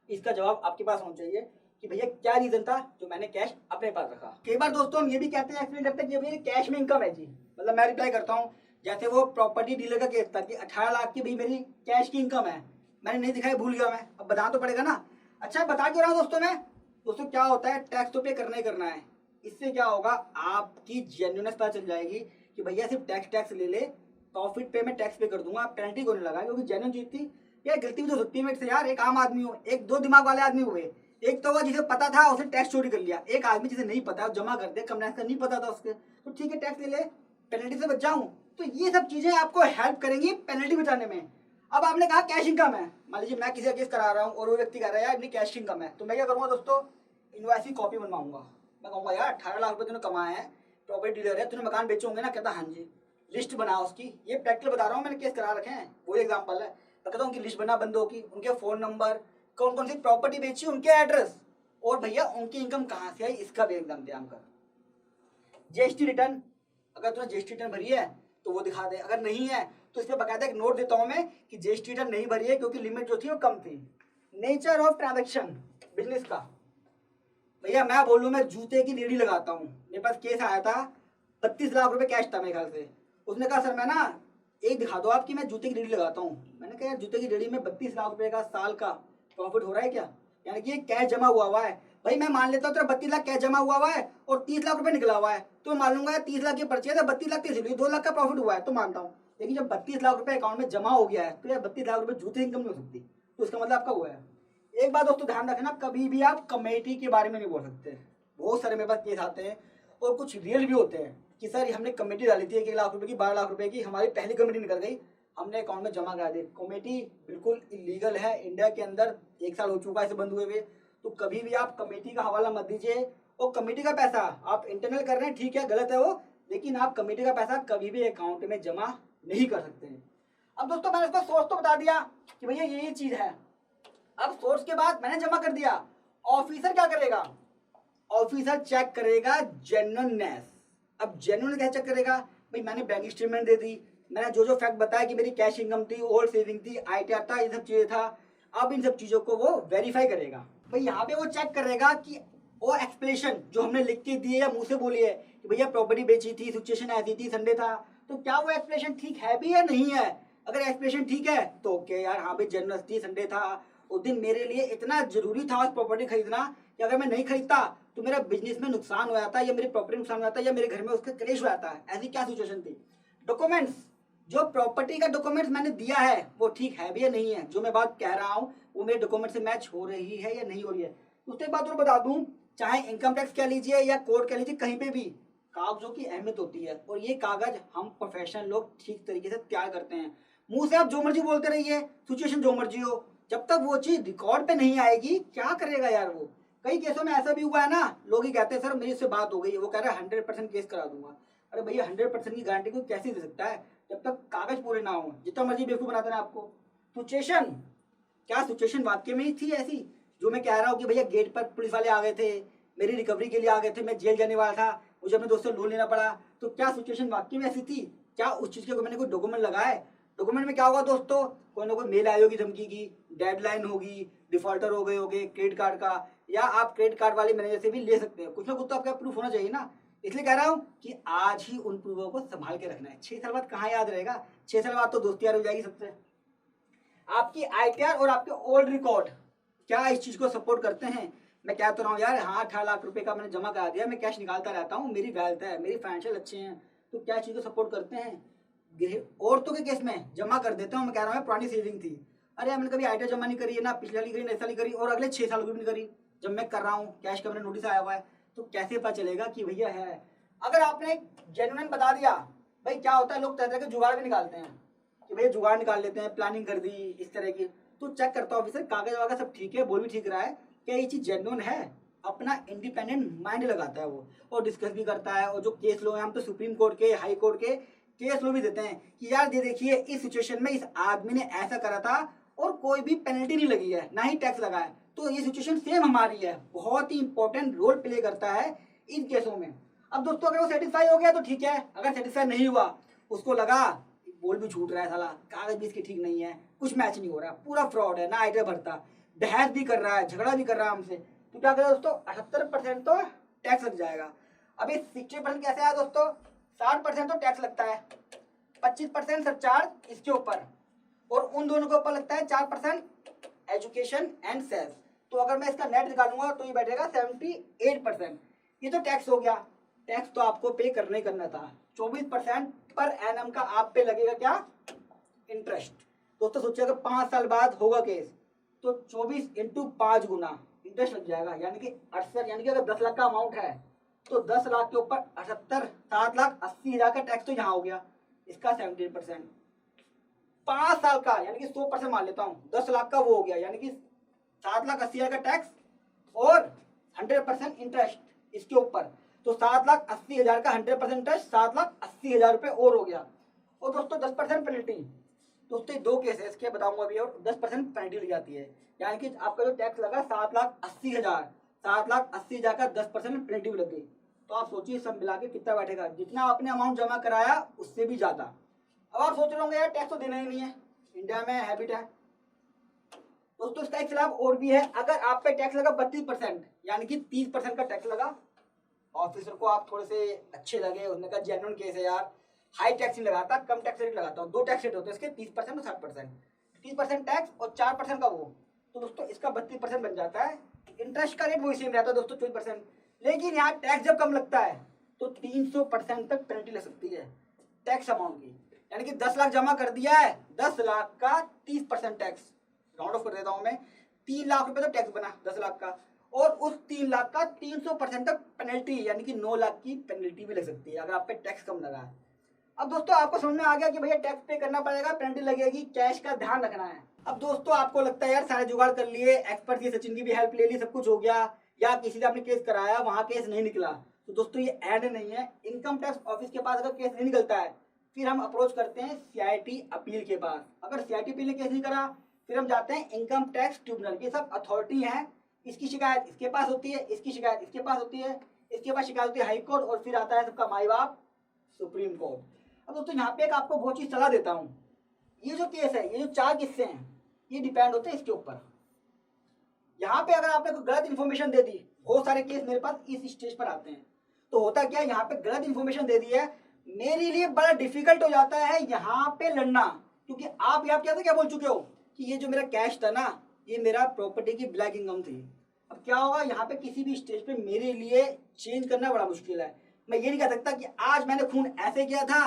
इसका जवाब आपके पास होना चाहिए कि भैया क्या रीजन था जो मैंने कैश अपने पास रखा। कई बार दोस्तों हम ये भी कहते हैं, एक्सप्लेन करते हैं कि भैया कैश में इनकम है जी, मतलब मैं रिप्लाई करता हूँ, जैसे वो प्रॉपर्टी डीलर का केस था कि 18 लाख की भाई मेरी कैश की इनकम है, मैंने नहीं दिखाई, भूल गया मैं, अब बताना तो पड़ेगा ना। अच्छा बता क्यों रहा हूँ दोस्तों मैं, दोस्तों क्या होता है, टैक्स तो पे करना ही करना है। इससे क्या होगा, आपकी जेन्युइननेस पता चल जाएगी कि भैया सिर्फ टैक्स ले ले, प्रॉफिट पे मैं टैक्स पे कर दूंगा, पेनल्टी को नहीं लगा, क्योंकि जेन्युइन चीज थी। यार गलती भी तो सकती है मेरे से यार, एक आम आदमी हो, एक दो दिमाग वाले आदमी हुए। एक तो वो जिसे पता था उसने टैक्स चोरी कर लिया, एक आदमी जिसे नहीं पता जमा कर दे, कम नहीं पता था उसके, तो ठीक है टैक्स ले ले, पेनल्टी से बच जाऊं। तो ये सब चीजें आपको हेल्प करेंगी पेनल्टी बचाने में। अब आपने कहा कैश इनकम है, मान लीजिए मैं किसी का केस करा रहा हूँ और वो व्यक्ति कह रहा है यार अपनी कैश इनकम है, तो मैं क्या करूंगा दोस्तों, इनवॉइस की कॉपी बनवाऊंगा। मैं कहूंगा यार 18 लाख रुपए तूने कमाए हैं, प्रॉपर्टी डीलर है, तूने मकान बेचे होंगे ना, कहता हाँ जी, लिस्ट बना उसकी, ये प्रैक्टिकल बता रहा हूँ, मैंने केस करा रखे हैं, वो एग्जाम्पल है। मैं कहता हूँ उनकी लिस्ट बना बंदों की, उनके फोन नंबर, कौन कौन सी प्रॉपर्टी बेची, उनके एड्रेस, और भैया उनकी इनकम कहाँ से आई इसका भी एकदम ध्यान कर। जीएसटी रिटर्न, अगर तूने जीएसटी रिटर्न भरी है तो वो दिखा दे, अगर नहीं है तो इस पर बकायदा एक नोट देता हूँ मैं कि जीएसटी रिटर्न नहीं भरी है क्योंकि लिमिट जो थी वो कम थी। नेचर ऑफ ट्रांजेक्शन बिजनेस का, भैया मैं बोलूँ मैं जूते की रेडी लगाता हूँ, मेरे पास केस आया था, 32 लाख रुपए कैश था मेरे ख्याल से। उसने कहा सर मैं ना एक दिखा दो आप कि मैं जूते की रेडी लगाता हूँ। मैंने कहा यार जूते की रेडी में 32 लाख रुपए का साल का प्रॉफिट हो रहा है क्या, यानी कि कैश जमा हुआ है। भाई मैं मान लेता हूँ तेरा 32 लाख कैश जमा हुआ है और 30 लाख रुपए निकला हुआ है, तो मान लूंगा 30 लाख की परचेज है, 32 लाख कैसे 2 लाख का प्रॉफिट हुआ है तो मानता हूँ। लेकिन जब 32 लाख रुपए अकाउंट में जमा हो गया है तो यार 32 लाख रुपए जूते इनकम नहीं हो सकती, तो इसका मतलब आपका हुआ है। एक बात दोस्तों ध्यान रखना, कभी भी आप कमेटी के बारे में नहीं बोल सकते। बहुत सारे मेरे पास केस आते हैं और कुछ रियल भी होते हैं कि सर हमने कमेटी डाली थी 1 लाख रुपए की, 12 लाख रुपए की, हमारी पहली कमेटी निकल गई, हमने अकाउंट में जमा करा दी। कमेटी बिल्कुल इलीगल है इंडिया के अंदर, 1 साल हो चुका है इसे बंद हुए हुए। तो कभी भी आप कमेटी का हवाला मत दीजिए, और कमेटी का पैसा आप इंटरनल कर रहे हैं ठीक है, गलत है वो, लेकिन आप कमेटी का पैसा कभी भी अकाउंट में जमा नहीं कर सकते हैं। अब दोस्तों मैंने उसको सोर्स तो बता दिया कि भैया ये चीज है। अब सोर्स के बाद मैंने जमा कर दिया, ऑफिसर क्या करेगा, ऑफिसर चेक करेगा जेन्युइननेस। अब जेन्युइन क्या चेक करेगा, भाई मैंने बैंक स्टेटमेंट दे दी, मैंने जो जो फैक्ट बताया कि मेरी कैश इनकम थी, ओल्ड सेविंग थी, आईटीआर था, ये सब चीजें था। अब इन सब चीजों को वो वेरीफाई करेगा। भाई यहाँ पे वो चेक करेगा कि वो एक्सप्लेनेशन जो हमने लिख के दिए या मुंह से बोली है कि भैया प्रॉपर्टी बेची थी, सिचुएशन ऐसी थी, संडे था, तो क्या वो एक्सप्लेनेशन ठीक है भी या नहीं है। अगर एक्सप्लेनेशन ठीक है तो ओके यार, हाँ भाई जनरस थी, संडे था, उस दिन मेरे लिए इतना जरूरी था उस प्रॉपर्टी खरीदना कि अगर मैं नहीं खरीदता तो मेरा बिजनेस में नुकसान हो जाता, या मेरी प्रॉपर्टी नुकसान हो जाता, या मेरे घर में उसका क्लेश हो जाता। ऐसी क्या सिचुएशन थी। डॉक्यूमेंट्स, जो प्रॉपर्टी का डॉक्यूमेंट्स मैंने दिया है वो ठीक है भी या नहीं है, जो मैं बात कह रहा हूँ वो मेरे डॉक्यूमेंट से मैच हो रही है या नहीं हो रही है। उसके बाद और बता दूं, चाहे इनकम टैक्स कह लीजिए या कोर्ट कह लीजिए, कहीं पे भी कागजों की अहमियत होती है, और ये कागज हम प्रोफेशनल लोग ठीक तरीके से तैयार करते हैं। मुंह से आप जो मर्जी बोलते रहिए, सिचुएशन जो मर्जी हो, जब तक वो चीज रिकॉर्ड पे नहीं आएगी क्या करेगा यार वो। कई केसों में ऐसा भी हुआ है ना, लोग ही कहते हैं सर मेरी उससे बात हो गई है, वो कह रहा है 100% केस करा दूंगा। अरे भैया 100% की गारंटी कोई कैसे दे सकता है जब तक कागज पूरे ना हो, जितना मर्जी बेवकूफ बनाते हैं आपको। सिचुएशन, क्या सिचुएशन वाकई में ही थी ऐसी जो मैं कह रहा हूँ कि भैया गेट पर पुलिस वाले आ गए थे, मेरी रिकवरी के लिए आ गए थे, मैं जेल जाने वाला था, मुझे अपने दोस्त से लोन लेना पड़ा, तो क्या सिचुएशन वाकई में ऐसी थी, क्या उस चीज के मैंने कोई डॉक्यूमेंट लगाए। डॉक्यूमेंट में क्या होगा दोस्तों, कोई ना कोई मेल आई होगी धमकी की, डेडलाइन होगी, डिफॉल्टर हो गए होगे क्रेडिट कार्ड का, या आप क्रेडिट कार्ड वाले मैनेजर से भी ले सकते हैं, कुछ ना कुछ तो आपका प्रूफ होना चाहिए ना। इसलिए कह रहा हूँ कि आज ही उन प्रूफों को संभाल के रखना है, 6 साल बाद कहाँ याद रहेगा, 6 साल बाद तो दोस्ती यार हो जाएगी सबसे। आपकी आईटीआर और आपके ओल्ड रिकॉर्ड क्या इस चीज को सपोर्ट करते हैं। मैं कह तो रहा हूँ यार, हाँ 18 लाख रुपए का मैंने जमा करा दिया, मैं कैश निकालता रहता हूँ, मेरी वेल्थ है, मेरी फाइनेंशियल अच्छे हैं, तो क्या चीज को सपोर्ट करते हैं। औरतों के केस में जमा कर देते हूँ, मैं कह रहा हूँ पुरानी सेविंग थी, अरे मैंने कभी आईटीआर जमा नहीं करी है ना, पिछले साल करी, नए साल करी, और अगले 6 साल की भी नहीं करी। जब मैं कर रहा हूँ कैश का मेरा नोटिस आया हुआ है, तो कैसे पता चलेगा कि भैया है। अगर आपने जेन्युइन बता दिया, भाई क्या होता है लोग तरह तरह के जुगाड़ भी निकालते हैं कि भैया जुगाड़ निकाल लेते हैं, प्लानिंग कर दी इस तरह की, तो चेक करता हूँ ऑफिसर कागज वागज सब ठीक है, बोल भी ठीक रहा है, क्या ये चीज जेन्युइन है। अपना इंडिपेंडेंट माइंड लगाता है वो, और डिस्कस भी करता है, और जो केस लो हैं हम तो सुप्रीम कोर्ट के, हाई कोर्ट के केस लो भी देते हैं कि यार ये देखिए इस सिचुएशन में इस आदमी ने ऐसा करा था और कोई भी पेनल्टी नहीं लगी है, ना ही टैक्स लगा है, तो ये सिचुएशन सेम हमारी है। बहुत ही इंपॉर्टेंट रोल प्ले करता है इन केसों में। अब दोस्तों अगर वो सेटिस्फाई हो गया तो ठीक है, अगर सेटिस्फाई नहीं हुआ, उसको लगा बोल भी झूठ रहा है साला, कागज भी इसके ठीक नहीं है, कुछ मैच नहीं हो रहा, पूरा फ्रॉड है, ना आइडिया भरता, बहस भी कर रहा है, झगड़ा भी कर रहा है हमसे, तो क्या करें दोस्तों, 78% तो टैक्स लग जाएगा। अभी 60% कैसे आया दोस्तों, 60% तो टैक्स लगता है, 25% सरचार्ज इसके ऊपर, और उन दोनों के ऊपर लगता है 4% एजुकेशन एंड सेल्स। तो अगर मैं इसका नेट निकालूंगा तो ये बैठेगा 78%। ये तो टैक्स हो गया। टैक्स तो आपको पे करना ही करना था। 24% पर एनम का आप पे लगेगा क्या, इंटरेस्ट। दोस्तों सोचिए अगर 5 साल बाद होगा केस तो 24 इंटू 5 गुना इंटरेस्ट लग जाएगा, यानी कि 68, यानी कि अगर 10 लाख का अमाउंट है तो 10 लाख के ऊपर 78, 7,80,000 का टैक्स तो यहाँ हो गया, इसका 17%। 5 साल का यानी कि 100% मान लेता हूँ, 10 लाख का वो हो गया, यानी कि 7,80,000 का टैक्स और 100% इंटरेस्ट इसके ऊपर, तो 7,80,000 का 100% इंटरेस्ट 7,80,000 रुपये और हो गया। और दोस्तों 10% पेनल्टी, दोस्तों 2 केस है इसके बताऊंगा अभी, और 10% पेनल्टी लग जाती है, यानी कि आपका जो टैक्स लगा 7,80,000, 7,80,000 का 10% पेनल्टी भी लग गई। तो आप सोचिए सब मिला के कितना बैठेगा, जितना आपने अमाउंट जमा कराया उससे भी ज्यादा। अब आप सोच रहे होंगे यार टैक्स तो देना ही नहीं है, इंडिया में हैबिट है। दोस्तों इसका एक खिलाफ और भी है, अगर आप पे टैक्स लगा 32%, यानी कि 30% का टैक्स लगा, ऑफिसर को आप थोड़े से अच्छे लगे, उसने कहा जेन्युइन केस है यार, हाई टैक्स नहीं लगाता, कम टैक्स रेट लगाता हूँ। 2 टैक्स रेट होते हैं इसके, 30% और 60%। 30% टैक्स और 4% का वो, तो दोस्तों इसका 32% बन जाता है। इंटरेस्ट का रेट वही सेम रहता है दोस्तों 24%, लेकिन यहाँ टैक्स जब कम लगता है तो 300% तक पेनल्टी लग सकती है टैक्स अमाउंट की। यानी कि 10 लाख जमा कर दिया है, 10 लाख का 30% टैक्स, राउंड ऑफ कर देता हूँ मैं, 3 लाख रुपए तो टैक्स बना 10 लाख का, और उस 3 लाख का 300% तक पेनल्टी, यानी कि 9 लाख की पेनल्टी भी लग सकती है अगर आप पे टैक्स कम लगा है। अब दोस्तों आपको समझ में आ गया कि भैया टैक्स पे करना पड़ेगा, पेनल्टी लगेगी, कैश का ध्यान रखना है। अब दोस्तों आपको लगता है यार सारे जुगाड़ कर लिए, एक्सपर्ट की, सचिन की भी हेल्प ले ली, सब कुछ हो गया, या किसी से आपने केस कराया वहां केस नहीं निकला, तो दोस्तों ये एंड नहीं है। इनकम टैक्स ऑफिस के पास अगर केस नहीं निकलता है फिर हम अप्रोच करते हैं CIT अपील के पास। अगर CIT अपील ने केस नहीं करा फिर हम जाते हैं इनकम टैक्स ट्रिब्यूनल, ये सब अथॉरिटी है, इसकी शिकायत इसके पास होती है, इसकी शिकायत इसके पास होती है, इसके पास शिकायत होती है हाई कोर्ट, और फिर आता है सबका माई बाप सुप्रीम कोर्ट। अब दोस्तों यहाँ पे एक आपको बहुत चीज सलाह देता हूँ, ये जो केस है, ये जो 4 किस्से हैं, ये डिपेंड होते हैं इसके ऊपर। यहाँ पे अगर आपने कोई गलत इन्फॉर्मेशन दे दी, बहुत सारे केस मेरे पास इस स्टेज पर आते हैं, तो होता क्या है यहाँ पे गलत इन्फॉर्मेशन दे दी है, मेरे लिए बड़ा डिफिकल्ट हो जाता है यहाँ पे लड़ना, क्योंकि आप यहाँ क्या बोल चुके हो कि ये जो मेरा कैश था ना, ये मेरा प्रॉपर्टी की ब्लैक इनकम थी। अब क्या होगा यहाँ पे किसी भी स्टेज पे मेरे लिए चेंज करना बड़ा मुश्किल है। मैं ये नहीं कह सकता कि आज मैंने खून ऐसे किया था,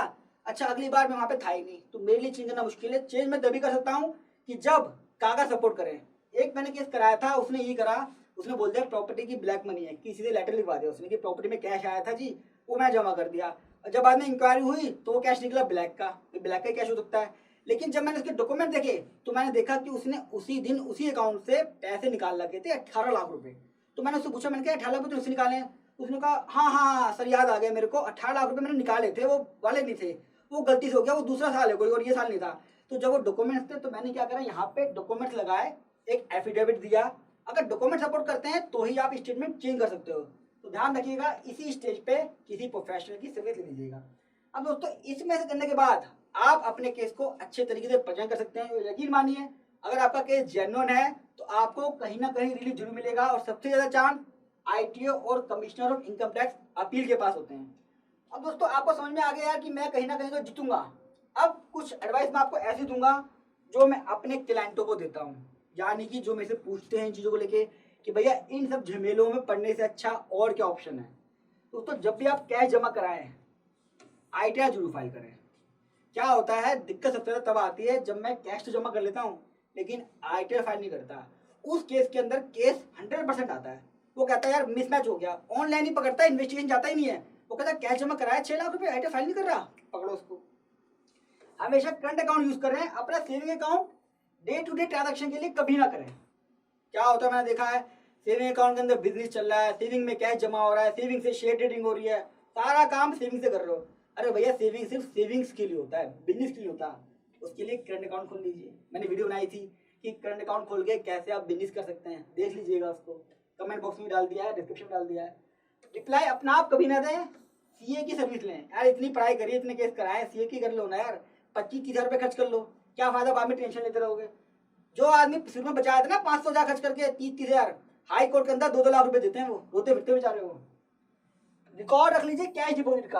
अच्छा अगली बार मैं वहां पे था ही नहीं, तो मेरे लिए चेंज करना मुश्किल है। चेंज मैं तभी कर सकता हूँ कि जब कागज सपोर्ट करें। एक मैंने केस कराया था, उसने ये करा, उसने बोल दिया प्रॉपर्टी की ब्लैक मनी है, किसी से लेटर लिखवा दिया उसने कि प्रॉपर्टी में कैश आया था जी, वो मैं जमा कर दिया। जब बाद में इंक्वायरी हुई तो वो कैश निकला ब्लैक का, ब्लैक का कैश हो सकता है, लेकिन जब मैंने उसके डॉक्यूमेंट देखे तो मैंने देखा कि उसने उसी दिन उसी अकाउंट से पैसे निकाल लगे थे 18 लाख रुपए। तो मैंने उससे पूछा, मैंने कहा 18 लाख रुपये उससे निकाले? उसने कहा हाँ सर याद आ गया मेरे को, 18 लाख रुपए मैंने निकाले थे, वो वाले नहीं थे, वो गलती से हो गया, वो दूसरा साल है कोई और ये साल नहीं था। तो जब वो डॉक्यूमेंट्स थे तो मैंने क्या करा, यहाँ पे डॉक्यूमेंट्स लगाए, एक एफिडेविट दिया। अगर डॉक्यूमेंट सपोर्ट करते हैं तो ही आप स्टेटमेंट चेंज कर सकते हो, तो ध्यान रखिएगा इसी स्टेज पे किसी प्रोफेशनल की सर्विस ले लीजिएगा। अब दोस्तों इसमें से करने के बाद आप अपने केस को अच्छे तरीके से प्रेजेंट कर सकते हैं। यकीन मानिए अगर आपका केस जेन्युइन है तो आपको कहीं ना कहीं रिलीफ जरूर मिलेगा, और सबसे ज्यादा चांस ITO और commissioner of income tax appeal के पास होते हैं। अब दोस्तों आपको समझ में आ गया यार कि मैं कहीं ना कहीं तो जीतूंगा। अब कुछ एडवाइस मैं आपको ऐसी दूंगा जो मैं अपने क्लाइंटों को देता हूँ, यानी कि जो मेरे से पूछते हैं इन चीज़ों को लेके कि भैया इन सब झमेलों में पढ़ने से अच्छा और क्या ऑप्शन है। दोस्तों जब भी आप कैश जमा कराएं ITR जरूर फाइल करें। क्या होता है दिक्कत सबसे ज़्यादा तब आती है जब मैं कैश तो जमा कर लेता हूँ लेकिन ITR फाइल नहीं करता। उस केस के अंदर केस 100% आता है, वो कहता है यार मिसमैच हो गया, ऑनलाइन ही पकड़ता है, इन्वेस्टिगेशन जाता ही नहीं है, वो कहता है कैश जमा कराया 6 लाख रुपए, ITR फाइल नहीं कर रहा, पकड़ो उसको। हमेशा करंट अकाउंट यूज कर रहे हैं, अपना saving account day to day transaction के लिए कभी ना करें। क्या होता है मैंने देखा है, सेविंग अकाउंट के अंदर बिजनेस चल रहा है, सेविंग में कैश जमा हो रहा है, सेविंग से शेयर ट्रेडिंग हो रही है, सारा काम सेविंग से कर रहे हो। अरे भैया सेविंग सिर्फ सेविंग्स के लिए होता है, बिजनेस के लिए होता है, उसके लिए करंट अकाउंट खोल लीजिए। मैंने वीडियो बनाई थी कि करंट अकाउंट खोल के कैसे आप बिजनेस कर सकते हैं, देख लीजिएगा, उसको कमेंट बॉक्स में डाल दिया है, डिस्क्रिप्शन में डाल दिया है। रिप्लाई अपना आप कभी ना दें, CA की सर्विस लें यार, इतनी पढ़ाई करिए, इतने केस कराए, CA की कर लो ना यार, 25-30 हज़ार रुपये खर्च कर लो, क्या फायदा बाद में टेंशन लेते रहोगे। जो आदमी शुरू में बचाया था ना 500 हज़ार खर्च करके 30-30 हज़ार, हाई कोर्ट के अंदर 2-2 लाख रुपए देते हैं, वो रोते फिरते बेचारे। वो रिकॉर्ड रख लीजिए कैश डिपॉजिट का,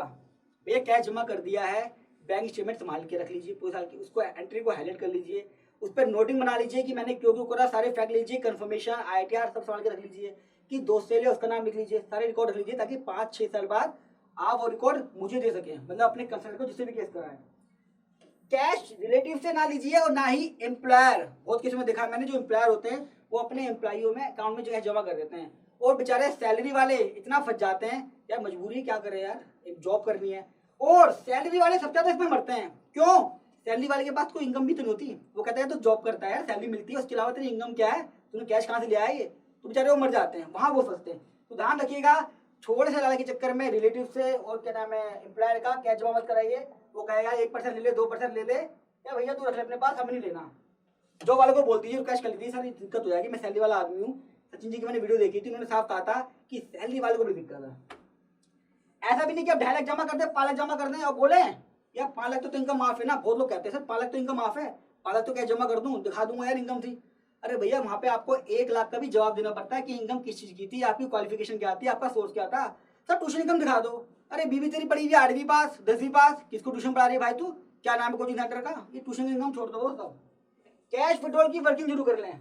भैया कैश जमा कर दिया है, बैंक स्टेटमेंट संभाल के रख लीजिए पूरे साल की, उसको एंट्री को हाईलाइट कर लीजिए, उस पर नोटिंग बना लीजिए कि मैंने क्यों क्यों करा, सारे फैक्ट लीजिए, कंफर्मेशन ITR सब सवाल के रख लीजिए कि दोस्त से ले उसका नाम लिख लीजिए, सारे रिकॉर्ड रख लीजिए ताकि 5-6 साल बाद आप वो रिकॉर्ड मुझे दे सकें, मतलब अपने कंसल्टेंट को जिससे भी केस कराएं। कैश रिलेटिव से ना लीजिए और ना ही एम्प्लॉयर। बहुत केस में देखा मैंने, जो एम्प्लॉयर होते हैं वो अपने एम्प्लॉइयों में अकाउंट में जो है जमा कर देते हैं और बेचारे सैलरी वाले इतना फंस जाते हैं, यार मजबूरी क्या करें यार, एक जॉब करनी है। और सैलरी वाले सबसे ज्यादा इसमें मरते हैं। क्यों? सैलरी वाले के पास कोई इनकम भी तो नहीं होती, वो कहता है तो जॉब करता है यार, सैलरी मिलती है, उसके अलावा तेरी इनकम क्या है, तूने कैश कहाँ से लिया है, ये तो बेचारे वो मर जाते हैं, वहां वो फंसते हैं। तो ध्यान रखिएगा, छोटे से लाने के चक्कर में रिलेटिव से और क्या नाम है एम्प्लॉयर का कैश जमा मत कराइए। वो कहेगा 1% ले ले, 2% ले ले, या भैया तू रख ले अपने पास, हमें नहीं लेना। जॉब वालों को बोल दीजिए कैश कर लीजिए, सारी दिक्कत हो जाएगी। मैं सैलरी वाला आदमी हूँ, सचिन जी की मैंने वीडियो देखी थी, उन्होंने साफ कहा था कि सैलरी वाले को बड़ी दिक्कत है। ऐसा भी नहीं कि आप 2.5 लाख जमा कर दे, 5 लाख जमा कर दें और बोले यार 5 लाख तो इनकम माफ है ना। बहुत लोग कहते हैं सर 5 लाख तो इनकम माफ है, 5 लाख तो क्या जमा कर दूं, दिखा दूंगा यार इनकम थी। अरे भैया वहां पे आपको 1 लाख का भी जवाब देना पड़ता है कि इनकम किस चीज की थी, आपकी क्वालिफिकेशन क्या थी, आपका सोर्स क्या था। सर ट्यूशन इनकम दिखा दो। अरे बीवी तेरी पढ़ी हुई 8वीं पास 10वीं पास, किसको ट्यूशन पढ़ा रही है भाई तू, क्या नाम है कोचिंग सेंटर का, ये ट्यूशन इनकम छोड़ दो। सब कैश विड्रॉल की वर्किंग जरूर कर लें।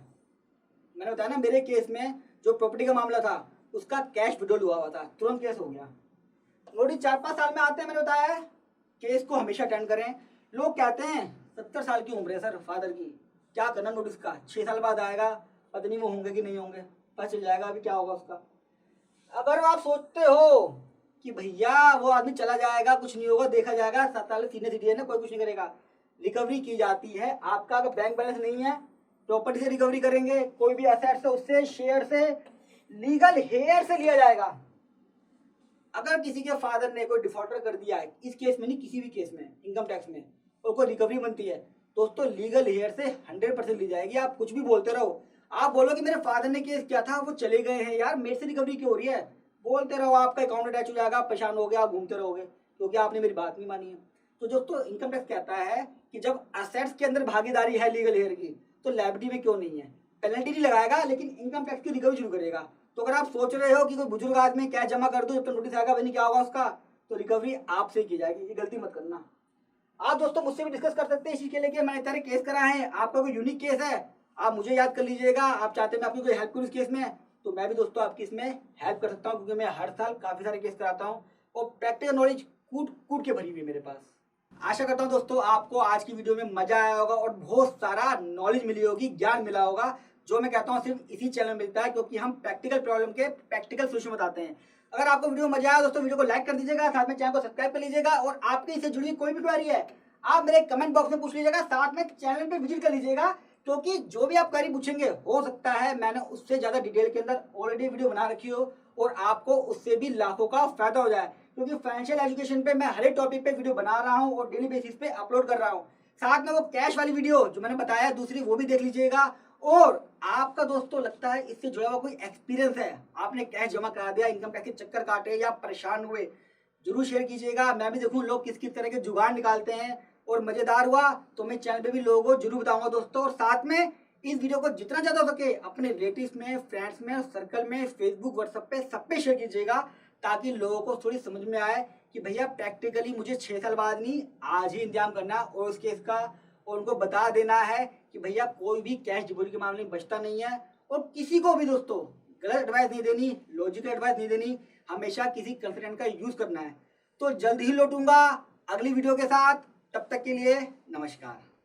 मैंने बताया ना मेरे केस में जो प्रॉपर्टी का मामला था उसका कैश विड्रॉल हुआ था, तुरंत केस हो गया। नोटिस 4-5 साल में आते हैं, मैंने बताया है। केस को हमेशा अटेंड करें। लोग कहते हैं 70 साल की उम्र है सर फादर की, क्या करना नोटिस का, 6 साल बाद आएगा, पता नहीं वो होंगे कि नहीं होंगे, पता चल जाएगा अभी क्या होगा उसका। अगर आप सोचते हो कि भैया वो आदमी चला जाएगा कुछ नहीं होगा, देखा जाएगा 7 साल सीनियर सिटीजन है कोई कुछ नहीं करेगा, रिकवरी की जाती है। आपका अगर बैंक बैलेंस नहीं है, प्रॉपर्टी से रिकवरी करेंगे, कोई भी एसेट से, उससे, शेयर से, लीगल हेयर से लिया जाएगा। अगर किसी के फादर ने कोई डिफॉल्टर कर दिया है, इस केस में नहीं किसी भी केस में इनकम टैक्स में, और कोई रिकवरी बनती है दोस्तों, लीगल हेयर से 100% ली जाएगी। आप कुछ भी बोलते रहो, आप बोलो कि मेरे फादर ने केस किया था वो चले गए हैं यार, मेरे से रिकवरी क्यों हो रही है, बोलते रहो, आपका अकाउंट अटैच हो जाएगा, आप परेशान हो गए, आप घूमते रहोगे क्योंकि आपने मेरी बात नहीं मानी है। तो दोस्तों इनकम टैक्स कहता है कि जब असेट्स के अंदर भागीदारी है लीगल हेयर की, तो लायबिलिटी में क्यों नहीं है, पेनल्टी नहीं लगाएगा लेकिन इनकम टैक्स की रिकवरी शुरू करेगा। तो अगर आप सोच रहे हो कि कोई बुजुर्ग आदमी कैश जमा कर दो जब तक नोटिस आएगा नहीं क्या होगा उसका, तो रिकवरी आपसे की जाएगी, ये गलती मत करना। आप दोस्तों मुझसे भी डिस्कस कर सकते हैं इसी के लिए, मैंने सारे केस कराए हैं। आपका कोई यूनिक केस है आप मुझे याद कर लीजिएगा, आप चाहते हैं मैं आपकी कोई हेल्प करूँ इस केस में, तो मैं भी दोस्तों आपकी इसमें हेल्प कर सकता हूँ, क्योंकि मैं हर साल काफी सारे केस कराता हूँ और प्रैक्टिकल नॉलेज कूट कूट के भरी हुई है मेरे पास। आशा करता हूँ दोस्तों आपको आज की वीडियो में मजा आया होगा और बहुत सारा नॉलेज मिली होगी, ज्ञान मिला होगा। जो मैं कहता हूँ सिर्फ इसी चैनल में मिलता है, क्योंकि हम प्रैक्टिकल प्रॉब्लम के प्रैक्टिकल सोल्यूशन बताते हैं। अगर आपको वीडियो मजा आया दोस्तों, वीडियो को लाइक कर दीजिएगा, साथ में चैनल को सब्सक्राइब कर लीजिएगा, और आपके इससे जुड़ी कोई भी क्वेरी है आप मेरे कमेंट बॉक्स में पूछ लीजिएगा, साथ में चैनल पे विजिट कर लीजिएगा, क्योंकि जो भी आप क्वेरी पूछेंगे हो सकता है मैंने उससे ज्यादा डिटेल के अंदर ऑलरेडी वीडियो बना रखी हो और आपको उससे भी लाखों का फायदा हो जाए। क्योंकि फाइनेंशियल एजुकेशन पे मैं हर एक टॉपिक पे वीडियो बना रहा हूँ और डेली बेसिस पे अपलोड कर रहा हूँ। साथ में वो कैश वाली वीडियो जो मैंने बताया दूसरी, वो भी देख लीजिएगा। और आपका दोस्तों लगता है इससे जुड़ा हुआ कोई एक्सपीरियंस है, आपने कैश जमा करा दिया, इनकम टैक्स के चक्कर काटे या परेशान हुए, जरूर शेयर कीजिएगा। मैं भी देखूं लोग किस किस तरह के जुगाड़ निकालते हैं, और मजेदार हुआ तो मैं चैनल पे भी लोगों को जरूर बताऊंगा दोस्तों। और साथ में इस वीडियो को जितना ज्यादा हो सके अपने रिलेटिव्स में, फ्रेंड्स में, सर्कल में, फेसबुक, व्हाट्सएप पे सब पे शेयर कीजिएगा, ताकि लोगों को थोड़ी समझ में आए कि भैया प्रैक्टिकली मुझे 6 साल बाद नहीं आज ही इंतजाम करना और उस केस का, और उनको बता देना है कि भैया कोई भी कैश डिपॉजिट के मामले में बचता नहीं है। और किसी को भी दोस्तों गलत एडवाइस नहीं देनी, लॉजिकल एडवाइस नहीं देनी, हमेशा किसी कंसल्टेंट का यूज करना है। तो जल्द ही लौटूंगा अगली वीडियो के साथ, तब तक के लिए नमस्कार।